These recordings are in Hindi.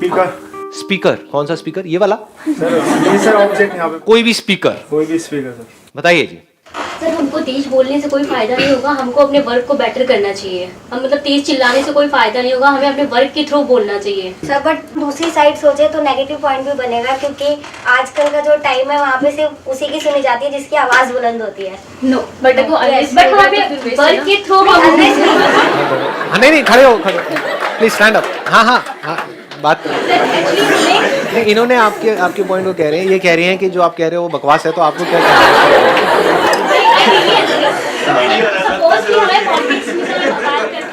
स्पीकर। स्पीकर? कौन सा स्पीकर? ये वाला? सर ये सर ऑब्जेक्ट यहाँ पे कोई भी स्पीकर? कोई भी स्पीकर सर। बताइए जी। सर हमको तेज बोलने से कोई फायदा नहीं होगा, हमको अपने वर्क को बेटर करना चाहिए। हम मतलब तेज चिल्लाने से कोई फायदा नहीं होगा, हमें अपने वर्क के थ्रू बोलना चाहिए। सर बट दूसरी साइड सोचे तो नेगेटिव पॉइंट भी बनेगा, क्योंकि आजकल का जो टाइम है वहाँ पे सिर्फ उसी की सुनी जाती है जिसकी आवाज़ बुलंद होती है। नो बट हमें वर्क के थ्रू नहीं, खड़े हो, प्लीज स्टैंड अप। हाँ, बात नहीं, इन्होंने आपके पॉइंट को कह रहे हैं, ये कह रही हैं कि जो आप कह रहे हो वो बकवास है, तो आपको क्या कहना है?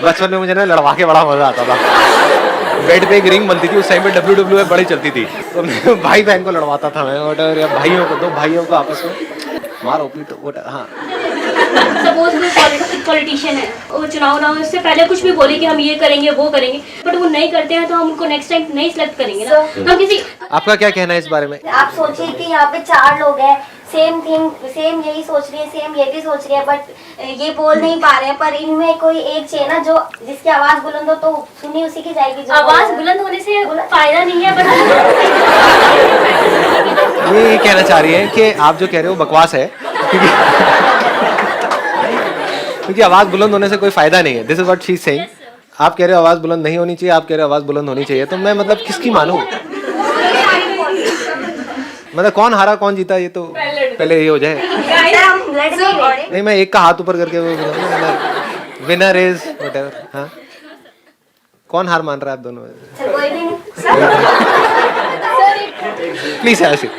बचपन में मुझे ना लड़वा के बड़ा मजा आता था। बेड पे एक रिंग बनती थी, उस टाइम पे WWF बड़ी चलती थी, तो मैं भाई बहन को लड़वाता था मैं, और या भाइयों को, दो भाइयों को आपस में मारो पीटो। हाँ, सपोज कोई पॉलिटिशियन है, वो चुनाव से पहले कुछ भी बोले कि हम ये करेंगे वो करेंगे, बट वो नहीं करते हैं तो हम उनको नेक्स्ट टाइम नहीं सिलेक्ट करेंगे ना। हम किसी आपका क्या कहना है इस बारे में? आप सोचिए कि यहाँ पे 4 लोग हैं, सेम थिंग, सेम यही सोच रही है, सेम ये भी सोच रही है, बट ये बोल नहीं पा रहे हैं, पर इनमें कोई एक चाहिए ना जो जिसकी आवाज़ बुलंद हो, तो सुनी उसी की जाएगी। जो आवाज़ बुलंद होने से फायदा नहीं है, बट ये कहना चाह रही है कि आप जो कह रहे हो बकवास है, क्योंकि आवाज बुलंद होने से कोई फायदा नहीं है। This is what she is saying. आप कह रहे हो आवाज बुलंद नहीं होनी चाहिए, आप कह रहे हो आवाज बुलंद होनी चाहिए, तो मैं मतलब किसकी मानूं? मतलब कौन हारा कौन जीता ये तो पहले ये हो जाए। नहीं, मैं एक का हाथ ऊपर करके विनर इज व्हाटएवर। हाँ, कौन हार मान रहा है आप दोनों? कोई भी नहीं। प्लीज ऐसे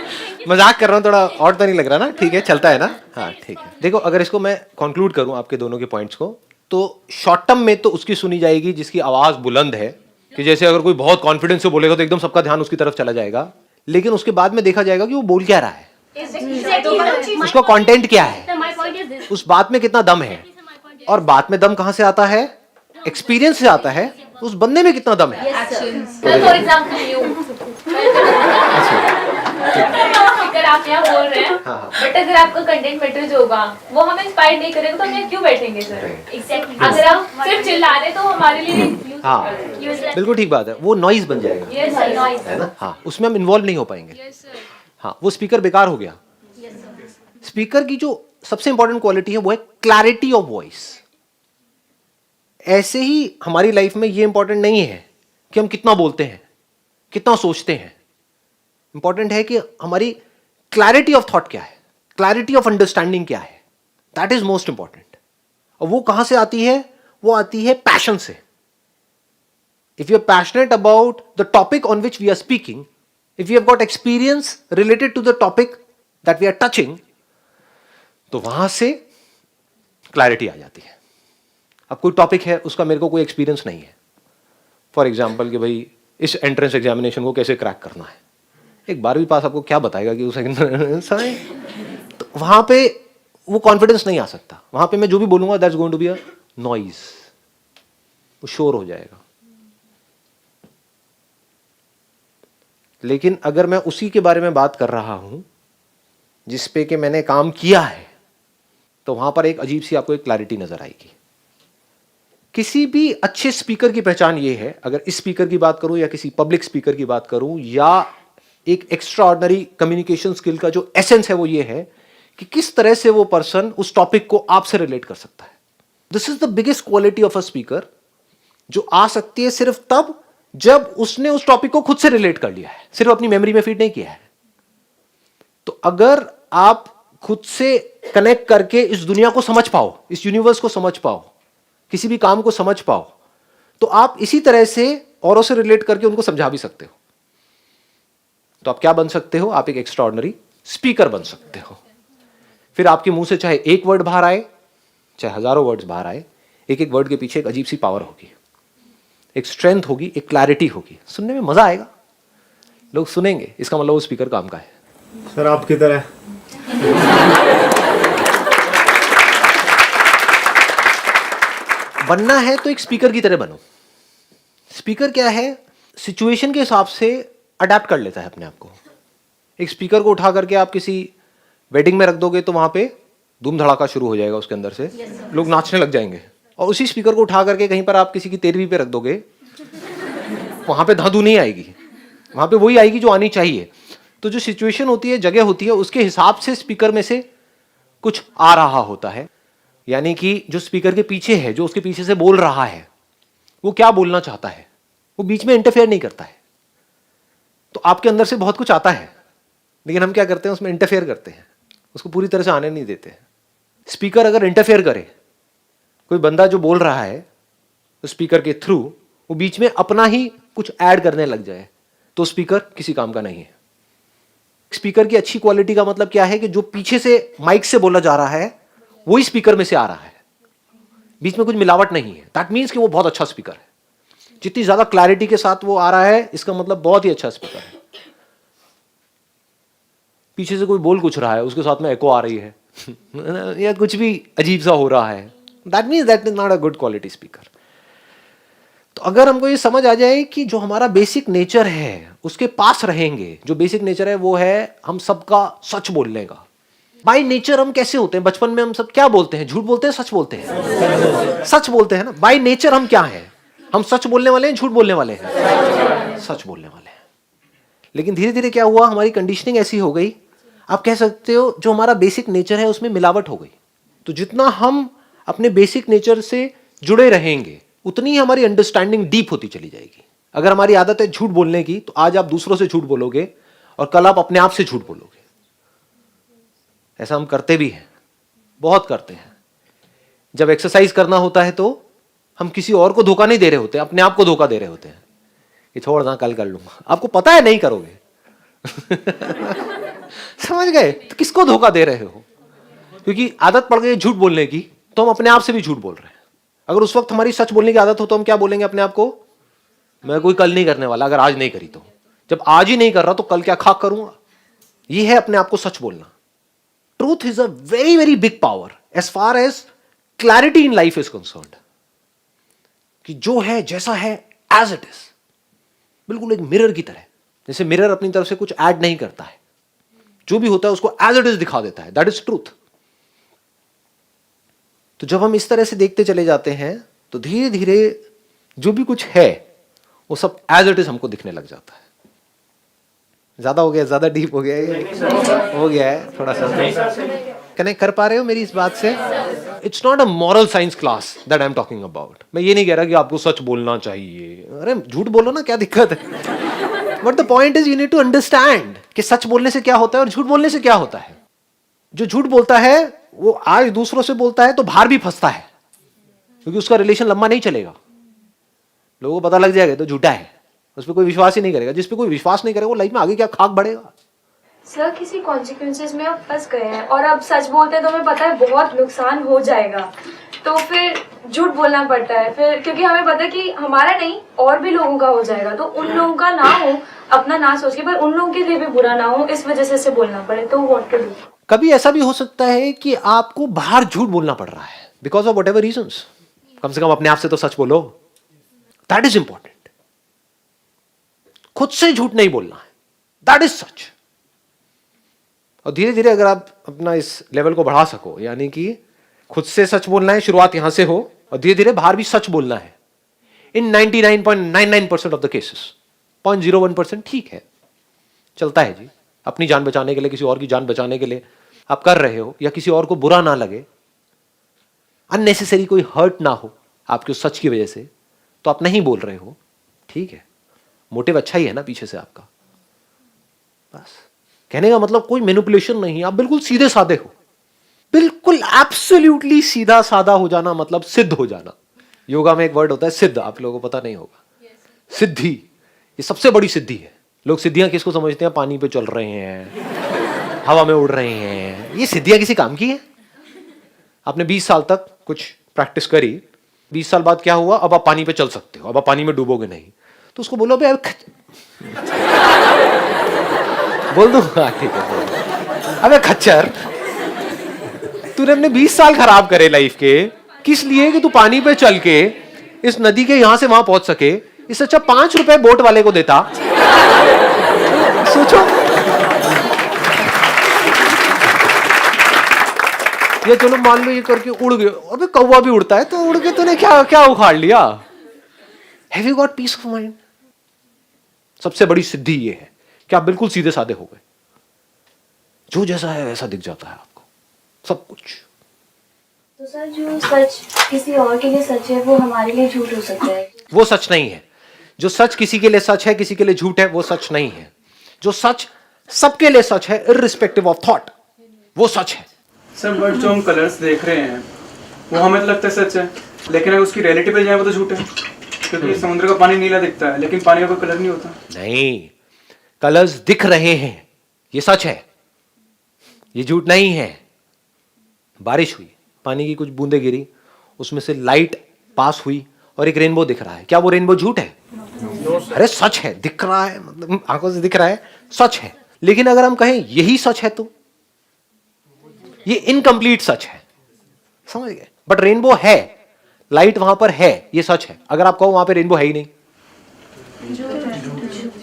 मजाक कर रहा हूँ, थोड़ा और तो नहीं लग रहा ना? ठीक है, चलता है ना? हाँ ठीक है। देखो, अगर इसको मैं कंक्लूड करूँ आपके दोनों के पॉइंट्स को, तो शॉर्ट टर्म में तो उसकी सुनी जाएगी जिसकी आवाज बुलंद है, कि जैसे अगर कोई बहुत कॉन्फिडेंस से बोलेगा तो एकदम सबका ध्यान उसकी तरफ चला जाएगा, लेकिन उसके बाद में देखा जाएगा कि वो बोल क्या रहा है, उसका कंटेंट क्या है, उस बात में कितना दम है। और बात में दम कहाँ से आता है? एक्सपीरियंस से आता है। उस बंदे में कितना दम है। फॉर एग्जांपल अगर आप यहाँ बोल रहे हैं, बट अगर आपका कंटेंट मैटर जो होगा वो हमें इंस्पायर नहीं करेगा तो हम यहाँ क्यों बैठेंगे सर? एग्जैक्टली। अगर आप सिर्फ चिल्ला रहे तो हमारे लिए हाँ, बिल्कुल ठीक बात है, वो नॉइज बन जाएगा, है ना? हाँ, उसमें हम इन्वॉल्व नहीं हो पाएंगे। हाँ, वो स्पीकर बेकार हो गया। स्पीकर की जो सबसे इंपॉर्टेंट क्वालिटी है वो है क्लैरिटी ऑफ वॉइस। ऐसे ही हमारी लाइफ में ये इंपॉर्टेंट नहीं है कि हम कितना बोलते हैं, कितना सोचते हैं। इंपॉर्टेंट है कि हमारी क्लैरिटी ऑफ थॉट क्या है, क्लैरिटी ऑफ अंडरस्टैंडिंग क्या है। That is most important. और वो कहां से आती है? वो आती है पैशन से। If you are passionate about the topic on which we are speaking, if you have got experience related to the topic that we are touching, तो वहां से क्लैरिटी आ जाती है। अब कोई टॉपिक है, उसका मेरे को कोई एक्सपीरियंस नहीं है, फॉर एग्जाम्पल कि भाई इस एंट्रेंस एग्जामिनेशन को कैसे क्रैक करना है, एक 12वीं पास आपको क्या बताएगा कि उस तो वहां पे वो कॉन्फिडेंस नहीं आ सकता। वहां पे मैं जो भी बोलूंगा that's going to be a noise, वो शोर हो जाएगा। लेकिन अगर मैं उसी के बारे में बात कर रहा हूं जिस पे कि मैंने काम किया है, तो वहां पर एक अजीब सी आपको एक क्लैरिटी नजर आएगी। किसी भी अच्छे स्पीकर की पहचान ये है, अगर इस स्पीकर की बात करूं या किसी पब्लिक स्पीकर की बात करूं या एक एक्स्ट्रा ऑर्डिनरी कम्युनिकेशन स्किल का जो एसेंस है वो ये है कि किस तरह से वो पर्सन उस टॉपिक को आपसे रिलेट कर सकता है। This is the biggest quality of a speaker, जो आ सकती है सिर्फ तब जब उसने उस टॉपिक को खुद से रिलेट कर लिया है, सिर्फ अपनी मेमोरी में फीड नहीं किया है। तो अगर आप खुद से कनेक्ट करके इस दुनिया को समझ पाओ, इस यूनिवर्स को समझ पाओ, किसी भी काम को समझ पाओ, तो आप इसी तरह से औरों से रिलेट करके उनको समझा भी सकते हो। तो आप क्या बन सकते हो? आप एक एक्स्ट्रा ऑर्डिनरी स्पीकर बन सकते हो। फिर आपके मुंह से चाहे एक वर्ड बाहर आए, चाहे हजारों वर्ड्स बाहर आए, एक एक वर्ड के पीछे एक अजीब सी पावर होगी, एक स्ट्रेंथ होगी, एक क्लैरिटी होगी। सुनने में मजा आएगा, लोग सुनेंगे, इसका मतलब वो स्पीकर काम का है। सर आपकी तरह बनना है तो एक स्पीकर की तरह बनो। स्पीकर क्या है? सिचुएशन के हिसाब से अडेप्ट कर लेता है अपने आप को। एक स्पीकर को उठा करके आप किसी वेडिंग में रख दोगे तो वहां पे धूम धड़ाका शुरू हो जाएगा, उसके अंदर से लोग नाचने लग जाएंगे। और उसी स्पीकर को उठा करके कहीं पर आप किसी की 13वीं पे रख दोगे, वहां पे धांधू नहीं आएगी, वहां पे वही आएगी जो आनी चाहिए। तो जो सिचुएशन होती है, जगह होती है, उसके हिसाब से स्पीकर में से कुछ आ रहा होता है। यानी कि जो स्पीकर के पीछे है, जो उसके पीछे से बोल रहा है, वो क्या बोलना चाहता है, वो बीच में इंटरफेयर नहीं करता है। तो आपके अंदर से बहुत कुछ आता है, लेकिन हम क्या करते हैं, उसमें इंटरफेयर करते हैं, उसको पूरी तरह से आने नहीं देते हैं। स्पीकर अगर इंटरफेयर करे, कोई बंदा जो बोल रहा है स्पीकर के थ्रू, वो बीच में अपना ही कुछ ऐड करने लग जाए, तो स्पीकर किसी काम का नहीं है। स्पीकर की अच्छी क्वालिटी का मतलब क्या है कि जो पीछे से माइक से बोला जा रहा है वही स्पीकर में से आ रहा है, बीच में कुछ मिलावट नहीं है। दैट मीन्स कि वो बहुत अच्छा स्पीकर है। जितनी ज्यादा क्लैरिटी के साथ वो आ रहा है, इसका मतलब बहुत ही अच्छा स्पीकर है। पीछे से कोई बोल कुछ रहा है, उसके साथ में एको आ रही है या कुछ भी अजीब सा हो रहा है, that means that is not a good quality speaker. तो अगर हमको ये समझ आ जाए कि जो हमारा बेसिक नेचर है उसके पास रहेंगे, जो बेसिक नेचर है वो है हम सबका सच बोलने का। बाय नेचर हम कैसे होते हैं? बचपन में हम सब क्या बोलते हैं? झूठ बोलते हैं, सच बोलते हैं? सच बोलते हैं ना। बाय नेचर हम क्या हैं? हम सच बोलने वाले हैं, झूठ बोलने वाले हैं? सच बोलने वाले हैं। लेकिन धीरे धीरे क्या हुआ, हमारी कंडीशनिंग ऐसी हो गई, आप कह सकते हो जो हमारा बेसिक नेचर है उसमें मिलावट हो गई। तो जितना हम अपने बेसिक नेचर से जुड़े रहेंगे, उतनी ही हमारी अंडरस्टैंडिंग डीप होती चली जाएगी। अगर हमारी आदत है झूठ बोलने की, तो आज आप दूसरों से झूठ बोलोगे और कल आप अपने आप से झूठ बोलोगे। ऐसा हम करते भी हैं, बहुत करते हैं। जब एक्सरसाइज करना होता है तो हम किसी और को धोखा नहीं दे रहे होते, अपने आप को धोखा दे रहे होते हैं कि छोड़ ना, कल कर लूंगा। आपको पता है नहीं करोगे समझ गए? तो किसको धोखा दे रहे हो? क्योंकि आदत पड़ गई झूठ बोलने की, तो हम अपने आप से भी झूठ बोल रहे हैं। अगर उस वक्त हमारी सच बोलने की आदत हो तो हम क्या बोलेंगे अपने आप को? मैं कोई कल नहीं करने वाला, अगर आज नहीं करी तो। जब आज ही नहीं कर रहा तो कल क्या खाक करूंगा? यह है अपने आप को सच बोलना। Truth is a very very big power as far as clarity in life is concerned. कि जो है जैसा है एज इट इज, बिल्कुल एक मिरर की तरह। जैसे मिरर अपनी तरफ से कुछ ऐड नहीं करता है, जो भी होता है उसको एज इट इज दिखा देता है, दैट इज ट्रूथ। तो जब हम इस तरह से देखते चले जाते हैं तो धीरे धीरे जो भी कुछ है वो सब एज इट इज हमको दिखने लग जाता है। ज्यादा हो गया, ज्यादा डीप हो गया ये? हो गया है थोड़ा सा। कनेक्ट कर पा रहे हो मेरी इस बात से? It's not a moral science class that I am talking about. मैं ये नहीं कह रहा कि आपको सच बोलना चाहिए। अरे झूठ बोलो ना, क्या दिक्कत है? But the point is you need to understand कि सच बोलने से क्या होता है और झूठ बोलने से क्या होता है। जो झूठ बोलता है वो आज दूसरों से बोलता है तो बाहर भी फंसता है, क्योंकि उसका रिलेशन लंबा नहीं चलेगा। लोगों को पता लग जाएगा तो झूठा है, उस पर कोई विश्वास ही नहीं करेगा। जिस पे कोई विश्वास नहीं करेगा वो लाइफ में आगे क्या खाक बढ़ेगा। सर किसी कॉन्सिक्वेंसेस में आप फंस गए हैं और अब सच बोलते हैं तो हमें पता है बहुत नुकसान हो जाएगा, तो फिर झूठ बोलना पड़ता है फिर, क्योंकि हमें पता है कि हमारा नहीं और भी लोगों का हो जाएगा, तो उन लोगों का ना हो, अपना ना सोच के, पर उन लोगों के लिए भी बुरा ना हो, इस वजह से बोलना पड़े। तो व्हाट टू डू? कभी ऐसा भी हो सकता है कि आपको बाहर झूठ बोलना पड़ रहा है बिकॉज ऑफ व्हाटएवर रीजंस। कम से कम अपने आप से तो सच बोलो, दैट इज इंपॉर्टेंट। खुद से झूठ नहीं बोलना है, दैट इज सच। और धीरे धीरे अगर आप अपना इस लेवल को बढ़ा सको, यानी कि खुद से सच बोलना है, शुरुआत यहां से हो, और धीरे धीरे बाहर भी सच बोलना है। इन 99.99% ऑफ द केसेस 0.01% ठीक है, चलता है जी। अपनी जान बचाने के लिए, किसी और की जान बचाने के लिए आप कर रहे हो, या किसी और को बुरा ना लगे, अननेसेसरी कोई हर्ट ना हो आपके उस सच की वजह से, तो आप नहीं बोल रहे हो, ठीक है। मोटिव अच्छा ही है ना पीछे से आपका। बस कहने का मतलब कोई मैनिपुलेशन नहीं, आप बिल्कुल सीधे साधे हो, बिल्कुल एब्सोल्युटली सीधा साधा हो जाना मतलब सिद्ध हो जाना। योगा में एक वर्ड होता है सिद्ध, आप लोगों को पता नहीं होगा। सिद्धि, ये सबसे बड़ी सिद्धि है। लोग सिद्धियां किसको समझते हैं? पानी पे चल रहे हैं, हवा में उड़ रहे हैं, ये सिद्धियां किसी काम की है? आपने 20 साल तक कुछ प्रैक्टिस करी, 20 साल बाद क्या हुआ? अब आप पानी पे चल सकते हो, अब आप पानी में डूबोगे नहीं। तो उसको बोलो भाई बोल दो, ठीक है। अबे खच्चर, तूने अपने 20 साल खराब करे लाइफ के, किस लिए? कि तू पानी पे चल के इस नदी के यहां से वहां पहुंच सके। इससे अच्छा 5 रुपए बोट वाले को देता। सोचो, ये चलो मान लो ये करके उड़ गए, अबे कौवा भी उड़ता है, तो उड़ के तूने क्या क्या उखाड़ लिया? Have you got peace of mind? सबसे बड़ी सिद्धि ये है कि आप बिल्कुल सीधे साधे हो गए, जो जैसा है वैसा दिख जाता है आपको सब कुछ। तो सर जो सच किसी और के लिए सच है वो हमारे लिए झूठ हो सकता है? वो सच नहीं है। जो सच किसी के लिए सच है, किसी के लिए झूठ है, वो सच नहीं है। जो सच सबके लिए सच है, इर्रिस्पेक्टिव ऑफ थॉट, वो सच है। सर बट जो हम कलर्स देख रहे हैं वो हमें तो लगता है सच है, लेकिन अगर उसकी रियलिटी पे जाए वो तो झूठ है, क्योंकि समुद्र का पानी नीला दिखता है लेकिन पानी का कोई कलर नहीं होता। नहीं, कलर्स दिख रहे हैं, ये सच है, ये झूठ नहीं है। बारिश हुई, पानी की कुछ बूंदें गिरी, उसमें से लाइट पास हुई और एक रेनबो दिख रहा है, क्या वो रेनबो झूठ है? अरे सच है, दिख रहा है, मतलब आंखों से दिख रहा है, सच है। लेकिन अगर हम कहें यही सच है तो ये इनकम्प्लीट सच है, समझ गए? बट रेनबो है, लाइट वहां पर है, ये सच है। अगर आप कहो वहां पे रेनबो है ही नहीं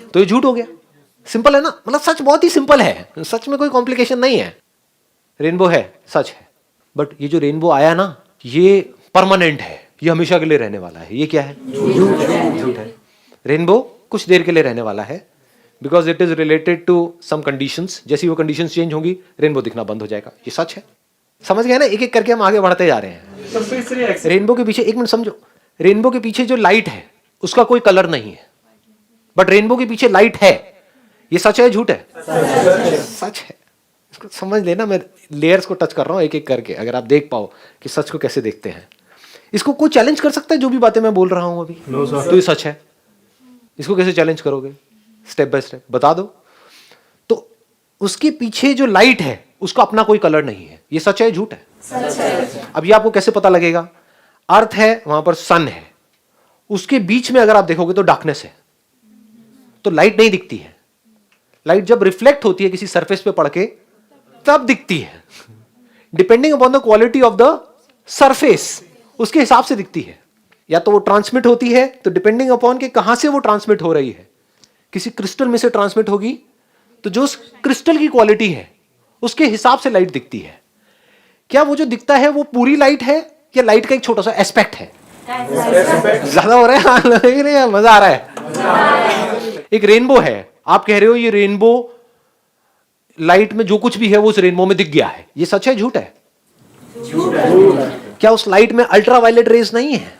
तो ये झूठ हो गया। सिंपल है ना, मतलब सच बहुत ही सिंपल है, सच में कोई कॉम्प्लिकेशन नहीं है। रेनबो है, सच है, बट ये जो रेनबो आया ना, ये परमानेंट है, ये हमेशा के लिए रहने वाला है। ये क्या है? झूठ है। रेनबो कुछ देर के लिए रहने वाला है, because it is related to some conditions. जैसी वो कंडीशंस चेंज होंगी, रेनबो दिखना बंद हो जाएगा। ये सच है। समझ गए ना? एक एक करके हम आगे बढ़ते जा रहे हैं। रेनबो के पीछे, एक मिनट समझो, रेनबो के पीछे जो लाइट है उसका कोई कलर नहीं है, बट रेनबो के पीछे लाइट है। ये सच है, झूठ है? सच है। इसको समझ लेना, मैं लेयर्स को टच कर रहा हूं एक एक करके, अगर आप देख पाओ कि सच को कैसे देखते हैं। इसको कोई चैलेंज कर सकता है जो भी बातें मैं बोल रहा हूं अभी? No, sir. तो ये सच है। इसको कैसे चैलेंज करोगे? स्टेप बाय स्टेप बता दो। तो उसके पीछे जो लाइट है उसका अपना कोई कलर नहीं है। ये सच है, झूठ है? अब ये आपको कैसे पता लगेगा? अर्थ है, वहां पर सन है, उसके बीच में अगर आप देखोगे तो डार्कनेस है, तो लाइट नहीं दिखती है। लाइट जब रिफ्लेक्ट होती है किसी सरफेस पे पड़ के तब दिखती है, depending upon the quality of the surface, उसके हिसाब से दिखती है। या तो वो ट्रांसमिट होती है, तो डिपेंडिंग अपॉन के कहां से वो ट्रांसमिट हो रही है। किसी क्रिस्टल में से ट्रांसमिट होगी तो जो उस क्रिस्टल की क्वालिटी है उसके हिसाब से लाइट दिखती है। क्या वो जो दिखता है वो पूरी लाइट है या लाइट का एक छोटा सा एस्पेक्ट है? ज्यादा हो रहा है? हाँ, नहीं, मजा आ रहा है। एक रेनबो है, आप कह रहे हो ये रेनबो लाइट में जो कुछ भी है वो उस रेनबो में दिख गया है। ये सच है, झूठ है? क्या उस लाइट में अल्ट्रावायलेट रेज नहीं है?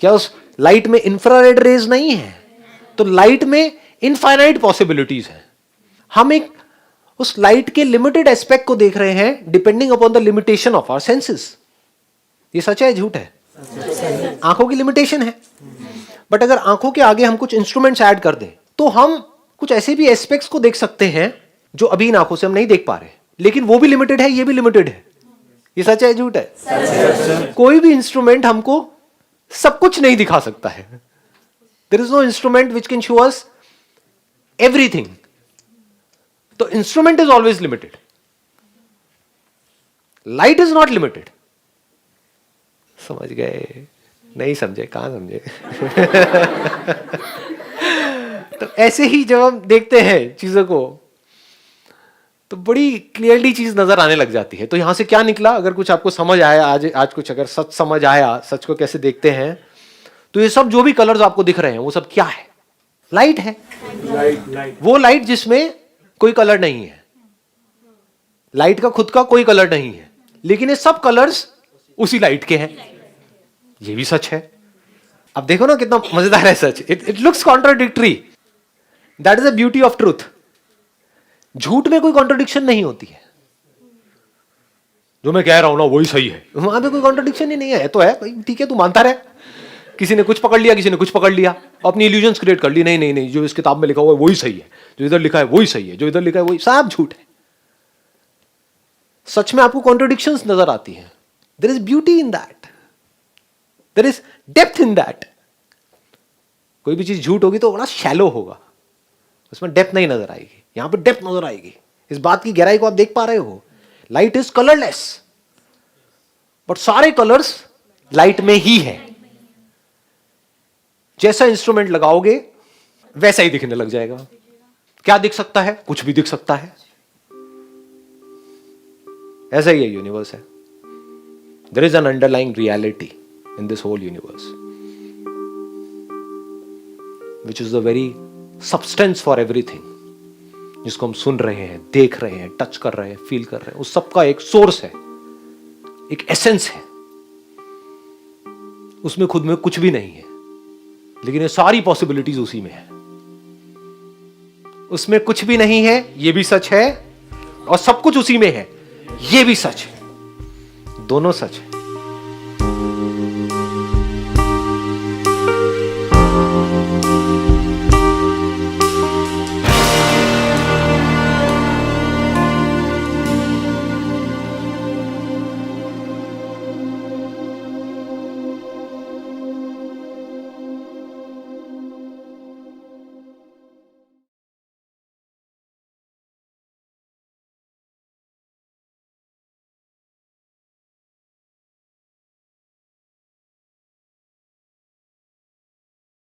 क्या उस लाइट में इंफ्रारेड रेज नहीं है? तो लाइट में इनफाइनाइट पॉसिबिलिटीज है। हम एक उस लाइट के लिमिटेड एस्पेक्ट को देख रहे हैं depending upon the limitation of our senses. ये सच है, झूठ है? आंखों की लिमिटेशन है, बट अगर आंखों के आगे हम कुछ इंस्ट्रूमेंट्स ऐड कर दें तो हम कुछ ऐसे भी एस्पेक्ट्स को देख सकते हैं जो अभी इन आंखों से हम नहीं देख पा रहे, लेकिन वो भी लिमिटेड है, ये भी लिमिटेड है। ये सच है, झूठ है? कोई भी इंस्ट्रूमेंट हमको सब कुछ नहीं दिखा सकता है। There is no instrument which can show us everything. तो instrument is always limited, light is not limited. समझ गए? नहीं समझे? कहां समझे? तो ऐसे ही जब हम देखते हैं चीजों को तो बड़ी क्लियरली चीज नजर आने लग जाती है। तो यहां से क्या निकला? अगर कुछ आपको समझ आया आज कुछ अगर सच समझ आया, सच को कैसे देखते हैं, तो ये सब जो भी कलर्स आपको दिख रहे हैं वो सब क्या है? लाइट है। लाइट वो लाइट जिसमें कोई कलर नहीं है, लाइट का खुद का कोई कलर नहीं है, लेकिन ये सब कलर्स उसी लाइट के हैं। ये भी सच है। अब देखो ना कितना मजेदार है सच। It looks contradictory, that is the beauty of truth. झूठ में कोई कॉन्ट्रडिक्शन नहीं होती है। जो मैं कह रहा हूं ना वही सही है, वहां पे कोई कॉन्ट्रडिक्शन ही नहीं है। तो है भाई, ठीक है, तू मानता रहे। किसी ने कुछ पकड़ लिया, किसी ने कुछ पकड़ लिया, अपनी इल्यूजन्स क्रिएट कर ली। नहीं नहीं नहीं, जो इस किताब में लिखा हुआ है वही सही है, जो इधर लिखा है वही सही है, जो इधर लिखा है वही, सब झूठ है। सच में आपको कॉन्ट्रडिक्शंस नजर आती हैं। There is beauty in that, there is depth in that. कोई भी चीज झूठ होगी तो बड़ा शैलो होगा, उसमें डेप्थ नहीं नजर आएगी। यहां पर डेप्थ नजर आएगी। इस बात की गहराई को आप देख पा रहे हो। लाइट इज कलरलेस, बट सारे कलर्स लाइट में ही है। जैसा इंस्ट्रूमेंट लगाओगे वैसा ही दिखने लग जाएगा। क्या दिख सकता है? कुछ भी दिख सकता है। ऐसा ही है यूनिवर्स है। There is an underlying reality in this whole universe. Which is the very substance for everything, जिसको हम सुन रहे हैं, देख रहे हैं, टच कर रहे हैं, फील कर रहे हैं, उस सबका एक सोर्स है, एक एसेंस है। उसमें खुद में कुछ भी नहीं है, लेकिन ये सारी पॉसिबिलिटीज उसी में है। उसमें कुछ भी नहीं है, ये भी सच है, और सब कुछ उसी में है, ये भी सच है। दोनों सच है।